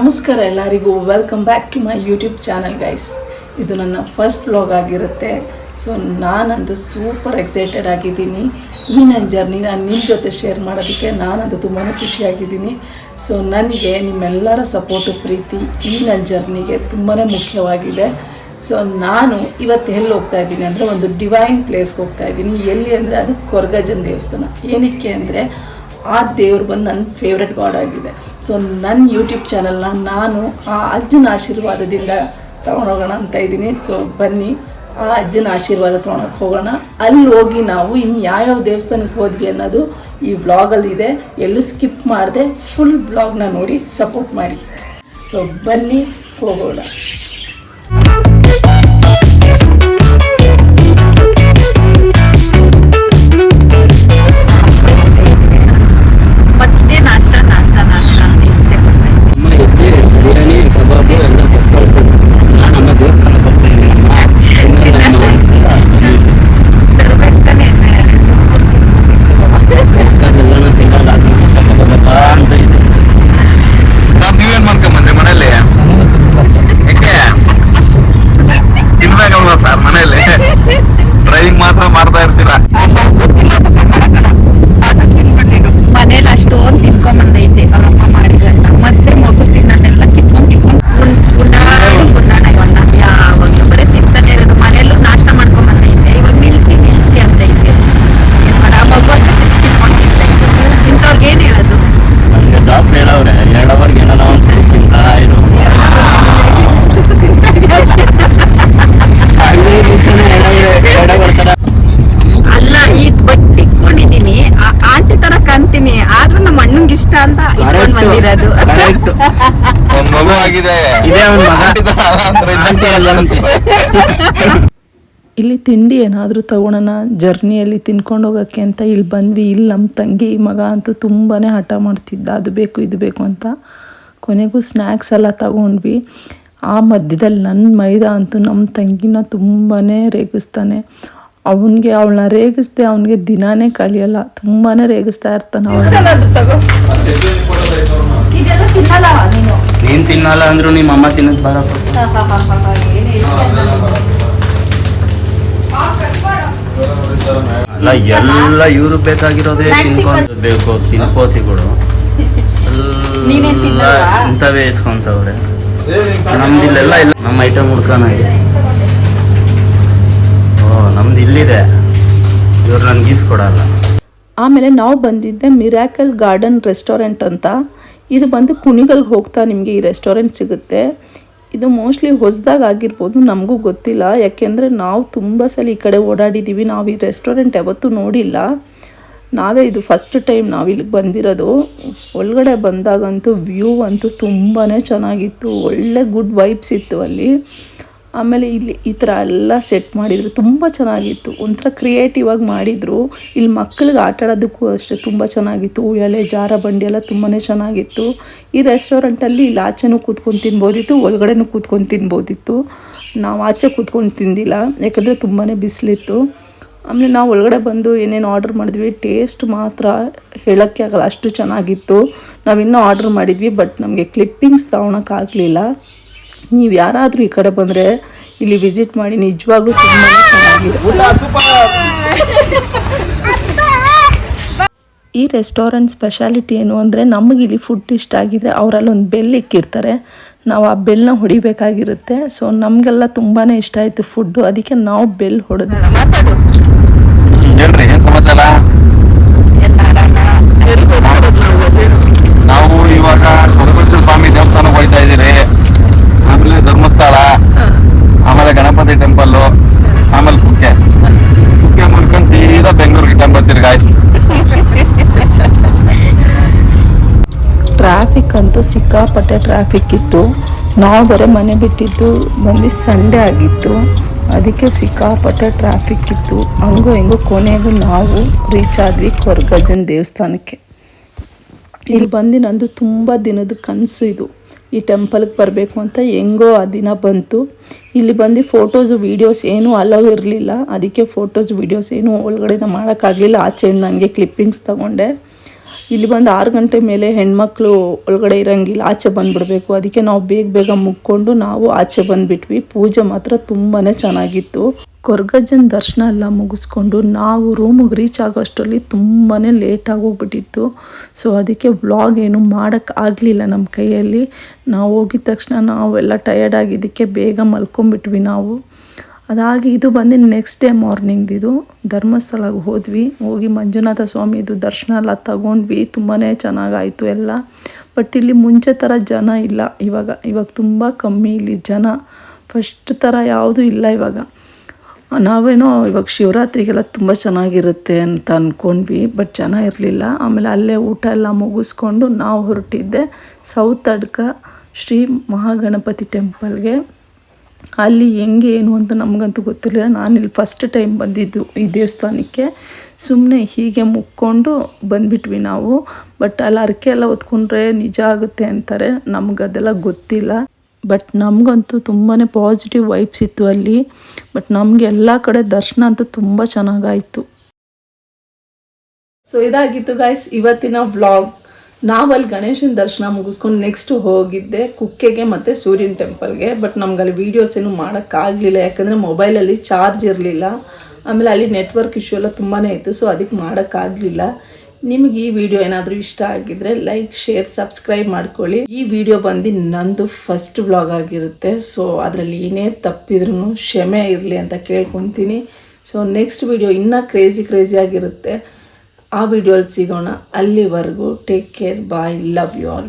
ನಮಸ್ಕಾರ ಎಲ್ಲರಿಗೂ, welcome back to my YouTube channel guys. ಇದು ನನ್ನ ಫಸ್ಟ್ ವ್ಲಾಗ್ ಆಗಿರುತ್ತೆ. ಸೊ ನಾನಂತೂ ಸೂಪರ್ ಎಕ್ಸೈಟೆಡ್ ಆಗಿದ್ದೀನಿ. ಈ ನನ್ನ ಜರ್ನಿ ನಾನು ನಿಮ್ಮ ಜೊತೆ ಶೇರ್ ಮಾಡೋದಕ್ಕೆ ನಾನಂತೂ ತುಂಬಾ ಖುಷಿಯಾಗಿದ್ದೀನಿ. ಸೊ ನನಗೆ ನಿಮ್ಮೆಲ್ಲರ ಸಪೋರ್ಟು, ಪ್ರೀತಿ ಈ ನನ್ನ ಜರ್ನಿಗೆ ತುಂಬಾ ಮುಖ್ಯವಾಗಿದೆ. ಸೊ ನಾನು ಇವತ್ತು ಎಲ್ಲಿ ಹೋಗ್ತಾ ಇದ್ದೀನಿ ಅಂದರೆ ಒಂದು ಡಿವೈನ್ ಪ್ಲೇಸ್ಗೆ ಹೋಗ್ತಾ ಇದ್ದೀನಿ. ಎಲ್ಲಿ ಅಂದರೆ ಅದು ಕೊರಗಜ್ಜನ ದೇವಸ್ಥಾನ. ಏನಕ್ಕೆ ಅಂದರೆ ಆ ದೇವ್ರು ಬಂದು ನನ್ನ ಫೇವ್ರೆಟ್ ಗಾಡ್ ಆಗಿದೆ. ಸೊ ನನ್ನ ಯೂಟ್ಯೂಬ್ ಚಾನಲ್ನ ನಾನು ಆ ಅಜ್ಜನ ಆಶೀರ್ವಾದದಿಂದ ತೊಗೊಂಡೋಗೋಣ ಅಂತ ಇದ್ದೀನಿ. ಸೊ ಬನ್ನಿ, ಆ ಅಜ್ಜನ ಆಶೀರ್ವಾದ ತೊಗೊಳಕ್ಕೆ ಹೋಗೋಣ. ಅಲ್ಲಿ ಹೋಗಿ ನಾವು ಇನ್ನು ಯಾವ್ಯಾವ ದೇವಸ್ಥಾನಕ್ಕೆ ಹೋದ್ವಿ ಅನ್ನೋದು ಈ ವ್ಲಾಗಲ್ಲಿದೆ. ಎಲ್ಲೂ ಸ್ಕಿಪ್ ಮಾಡದೆ ಫುಲ್ ವ್ಲಾಗ್ನ ನೋಡಿ ಸಪೋರ್ಟ್ ಮಾಡಿ. ಸೊ ಬನ್ನಿ ಹೋಗೋಣ. ಇಲ್ಲಿ ತಿಂಡಿ ಏನಾದರೂ ತಗೊಳ್ಳೋಣ ಜರ್ನಿಯಲ್ಲಿ ತಿನ್ಕೊಂಡು ಹೋಗೋಕ್ಕೆ ಅಂತ ಇಲ್ಲಿ ಬಂದ್ವಿ. ಇಲ್ಲಿ ನಮ್ಮ ತಂಗಿ ಮಗ ಅಂತೂ ತುಂಬಾ ಹಠ ಮಾಡ್ತಿದ್ದ, ಅದು ಬೇಕು ಇದು ಬೇಕು ಅಂತ. ಕೊನೆಗೂ ಸ್ನ್ಯಾಕ್ಸ್ ಎಲ್ಲ ತಗೊಂಡ್ವಿ. ಆ ಮಧ್ಯದಲ್ಲಿ ನನ್ನ ಮೈದ ಅಂತೂ ನಮ್ಮ ತಂಗಿನ ತುಂಬಾ ರೇಗಿಸ್ತಾನೆ. ಅವಳನ್ನ ರೇಗಿಸ್ದೆ ಅವನಿಗೆ ದಿನಾನೇ ಕಳಿಯಲ್ಲ, ತುಂಬಾ ರೇಗಿಸ್ತಾ ಇರ್ತಾನೆ. ನೀನ್ ತಿನ್ನಲ್ಲ ಅಂದ್ರು ನಿಮ್ಮ ಅಮ್ಮ ತಿನ್ನದ್ ಬಾರಪ್ಪ. ಅಲ್ಲ ಎಲ್ಲ ಇವ್ರಿಗೆ ಬೇಕಾಗಿರೋದೇ ಬೇಕು. ತಿನ್ಕೋತಿಗಳು ಇಂಥವೇ ಇಸ್ಕೊಂತವ್ರೆ. ನಮ್ದಿಲ್ಲೆಲ್ಲ ಇಲ್ಲ, ನಮ್ಮ ಐಟಮ್ ಹುಡ್ಕಾನ ಇದೆ. ನಮ್ದು ಇಲ್ಲಿದೆ, ಇವ್ರು ನನ್ಗೆ ಈಸ್ಕೊಡಲ್ಲ. ಆಮೇಲೆ ನಾವು ಬಂದಿದ್ದೆ ಮಿರಾಕಲ್ ಗಾರ್ಡನ್ ರೆಸ್ಟೋರೆಂಟ್ ಅಂತ. ಇದು ಬಂದು ಕುಣಿಗಲ್ಗೆ ಹೋಗ್ತಾ ನಿಮಗೆ ಈ ರೆಸ್ಟೋರೆಂಟ್ ಸಿಗುತ್ತೆ. ಇದು ಮೋಸ್ಟ್ಲಿ ಹೊಸದಾಗಿ ಆಗಿರ್ಬೋದು, ನಮಗೂ ಗೊತ್ತಿಲ್ಲ. ಯಾಕೆಂದರೆ ನಾವು ತುಂಬ ಸಲ ಈ ಕಡೆ ಓಡಾಡಿದ್ದೀವಿ, ನಾವು ಈ ರೆಸ್ಟೋರೆಂಟ್ ಯಾವತ್ತೂ ನೋಡಿಲ್ಲ. ನಾವೇ ಇದು ಫಸ್ಟ್ ಟೈಮ್ ನಾವು ಇಲ್ಲಿಗೆ ಬಂದಿರೋದು. ಒಳಗಡೆ ಬಂದಾಗಂತೂ ವ್ಯೂ ಅಂತೂ ತುಂಬಾ ಚೆನ್ನಾಗಿತ್ತು, ಒಳ್ಳೆ ಗುಡ್ ವೈಬ್ಸ್ ಇತ್ತು ಅಲ್ಲಿ. ಆಮೇಲೆ ಇಲ್ಲಿ ಈ ಥರ ಎಲ್ಲ ಸೆಟ್ ಮಾಡಿದರು, ತುಂಬ ಚೆನ್ನಾಗಿತ್ತು. ಒಂಥರ ಕ್ರಿಯೇಟಿವ್ ಆಗಿ ಮಾಡಿದರು. ಇಲ್ಲಿ ಮಕ್ಕಳಿಗೆ ಆಟ ಆಡೋದಕ್ಕೂ ಅಷ್ಟೇ ತುಂಬ ಚೆನ್ನಾಗಿತ್ತು. ಉಯ್ಯಾಲೆ, ಜಾರ ಬಂಡಿ ಎಲ್ಲ ತುಂಬಾ ಚೆನ್ನಾಗಿತ್ತು. ಈ ರೆಸ್ಟೋರೆಂಟಲ್ಲಿ ಇಲ್ಲಿ ಆಚೆನೂ ಕೂತ್ಕೊಂಡು ತಿನ್ಬೋದಿತ್ತು, ಒಳಗಡೆನೂ ಕೂತ್ಕೊಂಡು ತಿನ್ಬೋದಿತ್ತು. ನಾವು ಆಚೆ ಕೂತ್ಕೊಂಡು ತಿಂದಿಲ್ಲ, ಯಾಕಂದರೆ ತುಂಬಾ ಬಿಸಿಲಿತ್ತು. ಆಮೇಲೆ ನಾವು ಒಳಗಡೆ ಬಂದು ಏನೇನು ಆರ್ಡ್ರ್ ಮಾಡಿದ್ವಿ, ಟೇಸ್ಟ್ ಮಾತ್ರ ಹೇಳೋಕ್ಕೆ ಆಗಲ್ಲ, ಅಷ್ಟು ಚೆನ್ನಾಗಿತ್ತು. ನಾವಿನ್ನೂ ಆರ್ಡ್ರ್ ಮಾಡಿದ್ವಿ, ಬಟ್ ನಮಗೆ ಕ್ಲಿಪ್ಪಿಂಗ್ಸ್ ತೊಗೊಳಕ್ಕಾಗಲಿಲ್ಲ. ನೀವು ಯಾರಾದರೂ ಈ ಕಡೆ ಬಂದರೆ ಇಲ್ಲಿ ವಿಸಿಟ್ ಮಾಡಿ, ನಿಜವಾಗ್ಲೂ ತುಂಬಾ ಚೆನ್ನಾಗಿದೆ. ಈ ರೆಸ್ಟೋರೆಂಟ್ ಸ್ಪೆಷಾಲಿಟಿ ಏನು ಅಂದರೆ, ನಮಗೆ ಇಲ್ಲಿ ಫುಡ್ ಇಷ್ಟ ಆಗಿದ್ರೆ ಅವರಲ್ಲಿ ಒಂದು ಬೆಲ್ ಇಕ್ಕಿರ್ತಾರೆ, ನಾವು ಆ ಬೆಲ್ನ ಹೊಡಿಬೇಕಾಗಿರುತ್ತೆ. ಸೊ ನಮಗೆಲ್ಲ ತುಂಬಾ ಇಷ್ಟ ಆಯಿತು ಫುಡ್ಡು, ಅದಕ್ಕೆ ನಾವು ಬೆಲ್ ಹೊಡೆದು. ನಾವು ಇವಾಗ ಕೊರಗಜ್ಜನ ಸ್ವಾಮಿ ದೇವಸ್ಥಾನಕ್ಕೆ ಹೋಗ್ತಾ ಇದ್ದೀರಿ. ಆಮೇಲೆ ಧರ್ಮಸ್ಥಳ, ಆಮೇಲೆ ಗಣಪತಿ ಟೆಂಪಲ್ಲು, ಆಮೇಲೆ ಕುಕ್ಕೆ ಮುಗಿಸ್ಕೊಂಡು ಸೀದಾ ಬೆಂಗಳೂರಿಗೆ ಟೆಂಪಲ್ ಗಾಯ್ಸ್. ಟ್ರಾಫಿಕ್ ಅಂತೂ ಸಿಕ್ಕಾಪಟ್ಟೆ ಟ್ರಾಫಿಕ್ ಇತ್ತು. ನಾವು ಬರೀ ಮನೆ ಬಿಟ್ಟಿದ್ದು ಬಂದು ಸಂಡೇ ಆಗಿತ್ತು, ಅದಕ್ಕೆ ಸಿಕ್ಕಾಪಟ್ಟೆ ಟ್ರಾಫಿಕ್ ಇತ್ತು. ಹಂಗೂ ಹಿಂಗೂ ಕೊನೆಗೂ ನಾವು ರೀಚ್ ಆದ್ವಿ ಕೊರಗಜ್ಜನ ದೇವಸ್ಥಾನಕ್ಕೆ. ಇಲ್ಲಿ ಬಂದು ನಂದು ತುಂಬ ದಿನದ ಕನಸು ಇದು, ಈ ಟೆಂಪಲ್ಗೆ ಬರಬೇಕು ಅಂತ. ಹೆಂಗೋ ಆ ದಿನ ಬಂತು. ಇಲ್ಲಿ ಬಂದು ಫೋಟೋಸು ವೀಡಿಯೋಸ್ ಏನೂ ಅಲೋ ಇರಲಿಲ್ಲ, ಅದಕ್ಕೆ ಫೋಟೋಸ್ ವೀಡಿಯೋಸ್ ಏನೂ ಒಳಗಡೆಯಿಂದ ಮಾಡೋಕ್ಕಾಗಲಿಲ್ಲ. ಆಚೆಯಿಂದ ಹಂಗೆ ಕ್ಲಿಪ್ಪಿಂಗ್ಸ್ ತೊಗೊಂಡೆ. ಇಲ್ಲಿ ಬಂದು 6 ಗಂಟೆ ಮೇಲೆ ಹೆಣ್ಮಕ್ಳು ಒಳಗಡೆ ಇರೋಂಗಿಲ್ಲ, ಆಚೆ ಬಂದುಬಿಡಬೇಕು. ಅದಕ್ಕೆ ನಾವು ಬೇಗ ಬೇಗ ಮುಕ್ಕೊಂಡು ನಾವು ಆಚೆ ಬಂದುಬಿಟ್ವಿ. ಪೂಜೆ ಮಾತ್ರ ತುಂಬಾ ಚೆನ್ನಾಗಿತ್ತು. ಕೊರಗಜ್ಜನ ದರ್ಶನ ಎಲ್ಲ ಮುಗಿಸ್ಕೊಂಡು ನಾವು ರೂಮಿಗೆ ರೀಚ್ ಆಗೋಷ್ಟರಲ್ಲಿ ತುಂಬಾ ಲೇಟ್ ಆಗೋಗ್ಬಿಟ್ಟಿತ್ತು. ಸೊ ಅದಕ್ಕೆ ವ್ಲಾಗ್ ಏನು ಮಾಡೋಕ್ಕಾಗಲಿಲ್ಲ ನಮ್ಮ ಕೈಯಲ್ಲಿ. ನಾವು ಹೋಗಿದ ತಕ್ಷಣ ನಾವೆಲ್ಲ ಟಯರ್ಡ್ ಆಗಿದ್ದಕ್ಕೆ ಬೇಗ ಮಲ್ಕೊಂಬಿಟ್ವಿ ನಾವು. ಅದಾಗಿ ಇದು ಬಂದು ನೆಕ್ಸ್ಟ್ ಡೇ ಮಾರ್ನಿಂಗ್ದಿದು. ಧರ್ಮಸ್ಥಳಕ್ಕೆ ಹೋಗಿ ಮಂಜುನಾಥ ಸ್ವಾಮಿದು ದರ್ಶನ ಎಲ್ಲ ತಗೊಂಡ್ವಿ. ತುಂಬಾ ಚೆನ್ನಾಗಾಯಿತು ಎಲ್ಲ. ಬಟ್ ಇಲ್ಲಿ ಮುಂಚೆ ಥರ ಜನ ಇಲ್ಲ ಇವಾಗ ತುಂಬ ಕಮ್ಮಿ ಇಲ್ಲಿ ಜನ. ಫಸ್ಟ್ ಥರ ಯಾವುದೂ ಇಲ್ಲ ಇವಾಗ. ನಾವೇನೋ ಇವಾಗ ಶಿವರಾತ್ರಿಗೆಲ್ಲ ತುಂಬ ಚೆನ್ನಾಗಿರುತ್ತೆ ಅಂತ ಅಂದ್ಕೊಂಡ್ವಿ, ಬಟ್ ಜನ ಇರಲಿಲ್ಲ. ಆಮೇಲೆ ಅಲ್ಲೇ ಊಟ ಎಲ್ಲ ಮುಗಿಸ್ಕೊಂಡು ನಾವು ಹೊರಟಿದ್ದೆ ಸೌತ್ ಅಡ್ಕ ಶ್ರೀ ಮಹಾಗಣಪತಿ ಟೆಂಪಲ್ಗೆ. ಅಲ್ಲಿ ಹೆಂಗೆ ಏನು ಅಂತ ನಮಗಂತೂ ಗೊತ್ತಿರಲಿಲ್ಲ. ನಾನಿಲ್ಲಿ ಫಸ್ಟ್ ಟೈಮ್ ಬಂದಿದ್ದು ಈ ದೇವಸ್ಥಾನಕ್ಕೆ. ಸುಮ್ಮನೆ ಹೀಗೆ ಮುಕ್ಕೊಂಡು ಬಂದುಬಿಟ್ವಿ ನಾವು. ಬಟ್ ಅಲ್ಲಿ ಹರಕೆ ಎಲ್ಲ ಹೊತ್ಕೊಂಡ್ರೆ ನಿಜ ಆಗುತ್ತೆ ಅಂತಾರೆ, ನಮಗದೆಲ್ಲ ಗೊತ್ತಿಲ್ಲ. ಬಟ್ ನಮಗಂತೂ ತುಂಬಾ ಪಾಸಿಟಿವ್ ವೈಬ್ಸ್ ಇತ್ತು ಅಲ್ಲಿ. ಬಟ್ ನಮಗೆ ಎಲ್ಲ ಕಡೆ ದರ್ಶನ ಅಂತೂ ತುಂಬ ಚೆನ್ನಾಗಾಯಿತು. ಸೊ ಇದಾಗಿತ್ತು ಗಾಯ್ಸ್ ಇವತ್ತಿನ ವ್ಲಾಗ್. ನಾವಲ್ಲಿ ಗಣೇಶನ ದರ್ಶನ ಮುಗಿಸ್ಕೊಂಡು ನೆಕ್ಸ್ಟ್ ಹೋಗಿದ್ದೆ ಕುಕ್ಕೆಗೆ ಮತ್ತು ಸೂರ್ಯನ ಟೆಂಪಲ್ಗೆ. ಬಟ್ ನಮ್ಗೆ ಅಲ್ಲಿ ವೀಡಿಯೋಸ್ ಏನು ಮಾಡೋಕ್ಕಾಗಲಿಲ್ಲ, ಯಾಕಂದರೆ ಮೊಬೈಲಲ್ಲಿ ಚಾರ್ಜ್ ಇರಲಿಲ್ಲ. ಆಮೇಲೆ ಅಲ್ಲಿ ನೆಟ್ವರ್ಕ್ ಇಶ್ಯೂ ಎಲ್ಲ ತುಂಬಾ ಇತ್ತು. ಸೊ ಅದಕ್ಕೆ ಮಾಡೋಕ್ಕಾಗಲಿಲ್ಲ. ನಿಮಗೆ ಈ ವಿಡಿಯೋ ಏನಾದರೂ ಇಷ್ಟ ಆಗಿದ್ರೆ ಲೈಕ್, ಶೇರ್, ಸಬ್ಸ್ಕ್ರೈಬ್ ಮಾಡ್ಕೊಳ್ಳಿ. ಈ ವಿಡಿಯೋ ಬಂದು ನಂದು ಫಸ್ಟ್ ವ್ಲಾಗ್ ಆಗಿರುತ್ತೆ. ಸೊ ಅದರಲ್ಲಿ ಏನೇ ತಪ್ಪಿದ್ರೂ ಕ್ಷಮೆ ಇರಲಿ ಅಂತ ಕೇಳ್ಕೊತೀನಿ. ಸೊ ನೆಕ್ಸ್ಟ್ ವಿಡಿಯೋ ಇನ್ನೂ ಕ್ರೇಜಿ ಆಗಿರುತ್ತೆ. ಆ ವಿಡಿಯೋಲ್ಲಿ ಸಿಗೋಣ. ಅಲ್ಲಿವರೆಗೂ take care, bye, love you all.